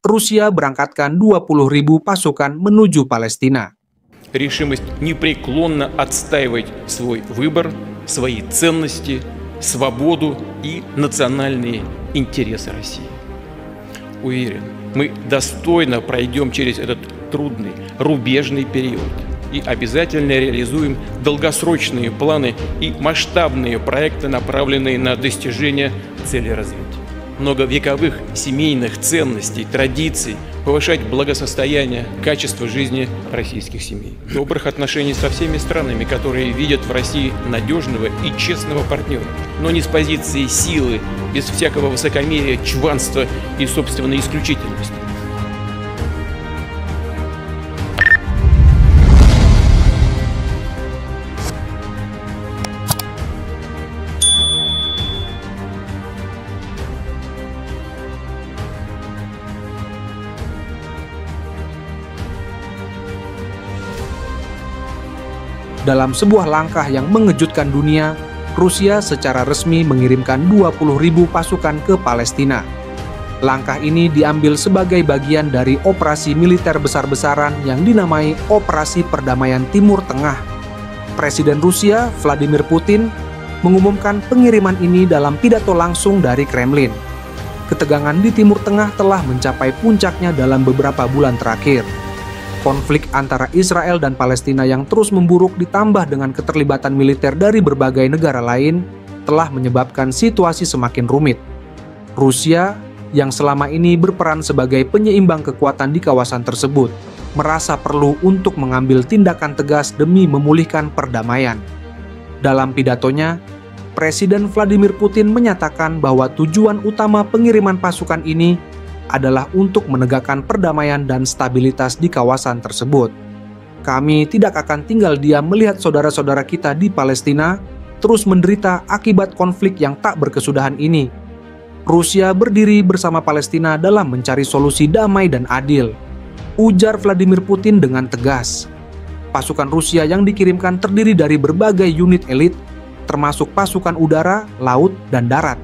Rusia berangkatkan 20.000 pasukan menuju Palestina. Решимость непреклонно отстаивать свой выбор, свои ценности, свободу и национальные интересы России. Уверен, мы достойно пройдем через этот трудный, рубежный период и обязательно реализуем долгосрочные планы и масштабные проекты, направленные на достижение целей развития. Многовековых семейных ценностей, традиций, повышать благосостояние, качество жизни российских семей. Добрых отношений со всеми странами, которые видят в России надежного и честного партнера, но не с позиции силы, без всякого высокомерия, чванства и собственной исключительности. Dalam sebuah langkah yang mengejutkan dunia, Rusia secara resmi mengirimkan 20.000 pasukan ke Palestina. Langkah ini diambil sebagai bagian dari operasi militer besar-besaran yang dinamai Operasi Perdamaian Timur Tengah. Presiden Rusia, Vladimir Putin, mengumumkan pengiriman ini dalam pidato langsung dari Kremlin. Ketegangan di Timur Tengah telah mencapai puncaknya dalam beberapa bulan terakhir. Konflik antara Israel dan Palestina yang terus memburuk ditambah dengan keterlibatan militer dari berbagai negara lain telah menyebabkan situasi semakin rumit. Rusia, yang selama ini berperan sebagai penyeimbang kekuatan di kawasan tersebut, merasa perlu untuk mengambil tindakan tegas demi memulihkan perdamaian. Dalam pidatonya, Presiden Vladimir Putin menyatakan bahwa tujuan utama pengiriman pasukan ini adalah untuk menegakkan perdamaian dan stabilitas di kawasan tersebut. Kami tidak akan tinggal diam melihat saudara-saudara kita di Palestina terus menderita akibat konflik yang tak berkesudahan ini. Rusia berdiri bersama Palestina dalam mencari solusi damai dan adil, ujar Vladimir Putin dengan tegas. Pasukan Rusia yang dikirimkan terdiri dari berbagai unit elit, termasuk pasukan udara, laut, dan darat.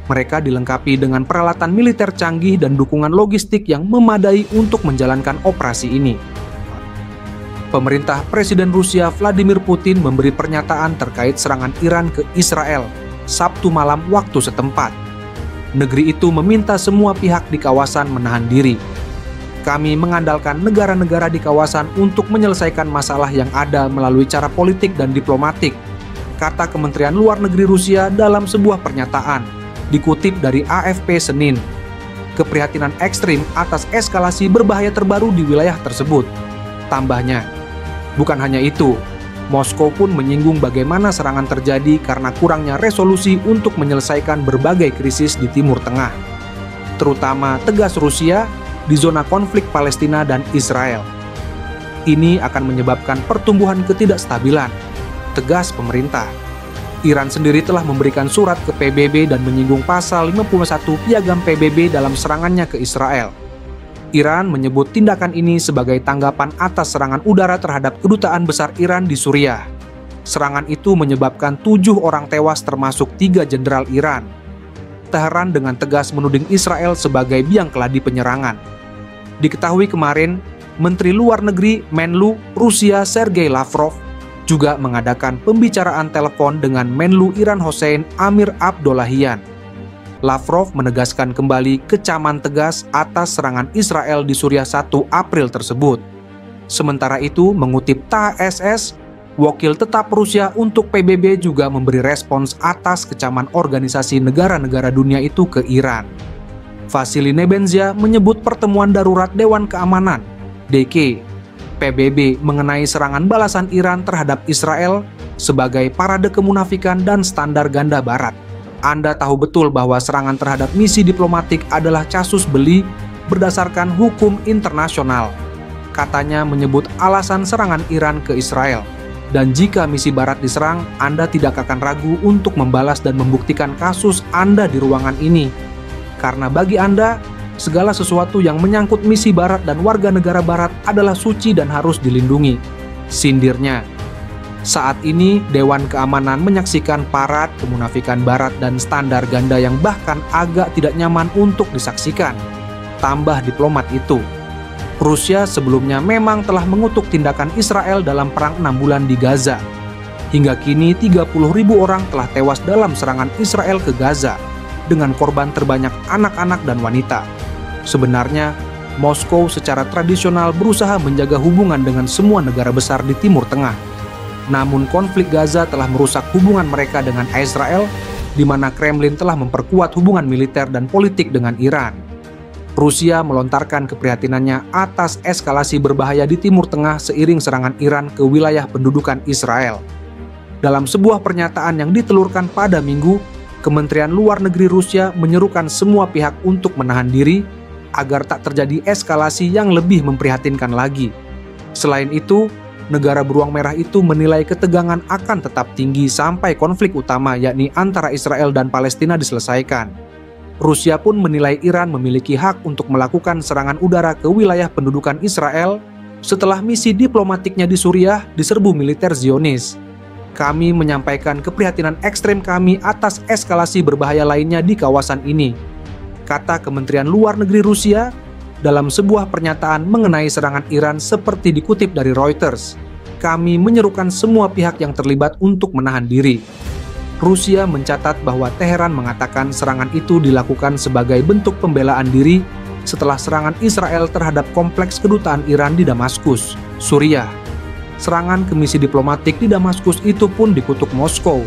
Mereka dilengkapi dengan peralatan militer canggih dan dukungan logistik yang memadai untuk menjalankan operasi ini. Pemerintah Presiden Rusia Vladimir Putin memberi pernyataan terkait serangan Iran ke Israel Sabtu malam waktu setempat. Negeri itu meminta semua pihak di kawasan menahan diri. Kami mengandalkan negara-negara di kawasan untuk menyelesaikan masalah yang ada melalui cara politik dan diplomatik, kata Kementerian Luar Negeri Rusia dalam sebuah pernyataan. Dikutip dari AFP Senin, keprihatinan ekstrim atas eskalasi berbahaya terbaru di wilayah tersebut. Tambahnya, bukan hanya itu, Moskow pun menyinggung bagaimana serangan terjadi karena kurangnya resolusi untuk menyelesaikan berbagai krisis di Timur Tengah, terutama tegas Rusia di zona konflik Palestina dan Israel. Ini akan menyebabkan pertumbuhan ketidakstabilan, tegas pemerintah. Iran sendiri telah memberikan surat ke PBB dan menyinggung pasal 51 Piagam PBB dalam serangannya ke Israel. Iran menyebut tindakan ini sebagai tanggapan atas serangan udara terhadap kedutaan besar Iran di Suriah. Serangan itu menyebabkan 7 orang tewas termasuk 3 jenderal Iran. Teheran dengan tegas menuding Israel sebagai biang keladi penyerangan. Diketahui kemarin, Menteri Luar Negeri Menlu Rusia Sergei Lavrov juga mengadakan pembicaraan telepon dengan Menlu Iran Hossein Amir Abdollahian. Lavrov menegaskan kembali kecaman tegas atas serangan Israel di Suriah 1 April tersebut. Sementara itu, mengutip TASS, wakil tetap Rusia untuk PBB juga memberi respons atas kecaman organisasi negara-negara dunia itu ke Iran. Vasily Nebenzia menyebut pertemuan darurat Dewan Keamanan, DK, PBB mengenai serangan balasan Iran terhadap Israel sebagai parade kemunafikan dan standar ganda barat. Anda tahu betul bahwa serangan terhadap misi diplomatik adalah casus belli berdasarkan hukum internasional. Katanya menyebut alasan serangan Iran ke Israel. Dan jika misi barat diserang, Anda tidak akan ragu untuk membalas dan membuktikan kasus Anda di ruangan ini. Karena bagi Anda, segala sesuatu yang menyangkut misi barat dan warga negara barat adalah suci dan harus dilindungi, sindirnya. Saat ini, Dewan Keamanan menyaksikan parad kemunafikan barat dan standar ganda yang bahkan agak tidak nyaman untuk disaksikan. tambah diplomat itu. Rusia sebelumnya memang telah mengutuk tindakan Israel dalam perang 6 bulan di Gaza. Hingga kini 30.000 orang telah tewas dalam serangan Israel ke Gaza, dengan korban terbanyak anak-anak dan wanita. Sebenarnya, Moskow secara tradisional berusaha menjaga hubungan dengan semua negara besar di Timur Tengah. Namun konflik Gaza telah merusak hubungan mereka dengan Israel, di mana Kremlin telah memperkuat hubungan militer dan politik dengan Iran. Rusia melontarkan keprihatinannya atas eskalasi berbahaya di Timur Tengah seiring serangan Iran ke wilayah pendudukan Israel. Dalam sebuah pernyataan yang ditelurkan pada Minggu, Kementerian Luar Negeri Rusia menyerukan semua pihak untuk menahan diri agar tak terjadi eskalasi yang lebih memprihatinkan lagi. Selain itu, negara beruang merah itu menilai ketegangan akan tetap tinggi sampai konflik utama yakni antara Israel dan Palestina diselesaikan. Rusia pun menilai Iran memiliki hak untuk melakukan serangan udara ke wilayah pendudukan Israel setelah misi diplomatiknya di Suriah diserbu militer Zionis. Kami menyampaikan keprihatinan ekstrem kami atas eskalasi berbahaya lainnya di kawasan ini, kata Kementerian Luar Negeri Rusia dalam sebuah pernyataan mengenai serangan Iran seperti dikutip dari Reuters. Kami menyerukan semua pihak yang terlibat untuk menahan diri. Rusia mencatat bahwa Teheran mengatakan serangan itu dilakukan sebagai bentuk pembelaan diri setelah serangan Israel terhadap kompleks kedutaan Iran di Damaskus, Suriah. Serangan ke misi diplomatik di Damaskus itu pun dikutuk Moskow.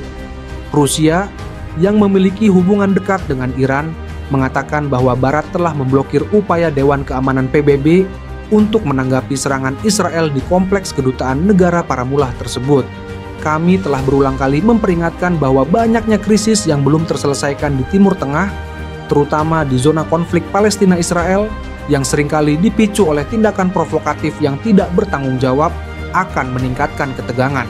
Rusia, yang memiliki hubungan dekat dengan Iran, mengatakan bahwa Barat telah memblokir upaya Dewan Keamanan PBB untuk menanggapi serangan Israel di kompleks kedutaan negara Paramulah tersebut. Kami telah berulang kali memperingatkan bahwa banyaknya krisis yang belum terselesaikan di Timur Tengah, terutama di zona konflik Palestina-Israel, yang seringkali dipicu oleh tindakan provokatif yang tidak bertanggung jawab, akan meningkatkan ketegangan,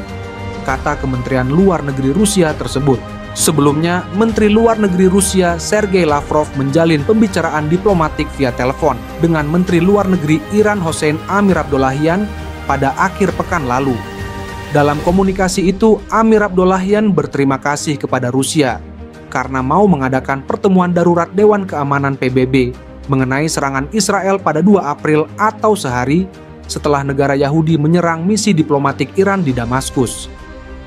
kata Kementerian Luar Negeri Rusia tersebut. Sebelumnya, Menteri Luar Negeri Rusia Sergei Lavrov menjalin pembicaraan diplomatik via telepon dengan Menteri Luar Negeri Iran Hossein Amir-Abdollahian pada akhir pekan lalu. Dalam komunikasi itu, Amir-Abdollahian berterima kasih kepada Rusia karena mau mengadakan pertemuan darurat Dewan Keamanan PBB mengenai serangan Israel pada 2 April atau sehari setelah negara Yahudi menyerang misi diplomatik Iran di Damaskus.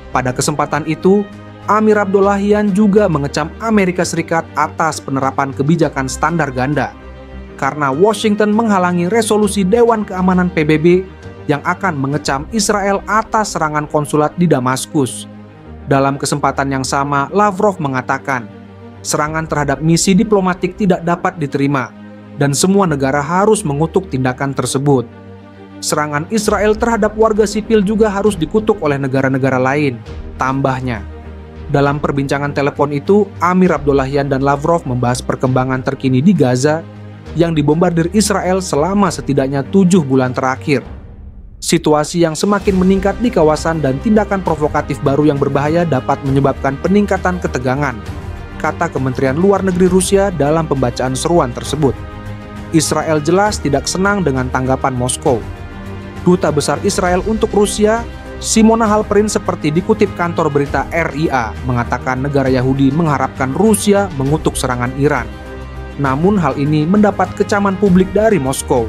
Pada kesempatan itu, Amir-Abdollahian juga mengecam Amerika Serikat atas penerapan kebijakan standar ganda karena Washington menghalangi resolusi Dewan Keamanan PBB yang akan mengecam Israel atas serangan konsulat di Damaskus. Dalam kesempatan yang sama, Lavrov mengatakan, serangan terhadap misi diplomatik tidak dapat diterima, dan semua negara harus mengutuk tindakan tersebut. Serangan Israel terhadap warga sipil juga harus dikutuk oleh negara-negara lain, tambahnya. Dalam perbincangan telepon itu, Amir-Abdollahian dan Lavrov membahas perkembangan terkini di Gaza yang dibombardir Israel selama setidaknya 7 bulan terakhir. Situasi yang semakin meningkat di kawasan dan tindakan provokatif baru yang berbahaya dapat menyebabkan peningkatan ketegangan, kata Kementerian Luar Negeri Rusia dalam pembacaan seruan tersebut. Israel jelas tidak senang dengan tanggapan Moskow. Duta Besar Israel untuk Rusia, Simona Halperin, seperti dikutip kantor berita RIA, mengatakan negara Yahudi mengharapkan Rusia mengutuk serangan Iran. Namun hal ini mendapat kecaman publik dari Moskow.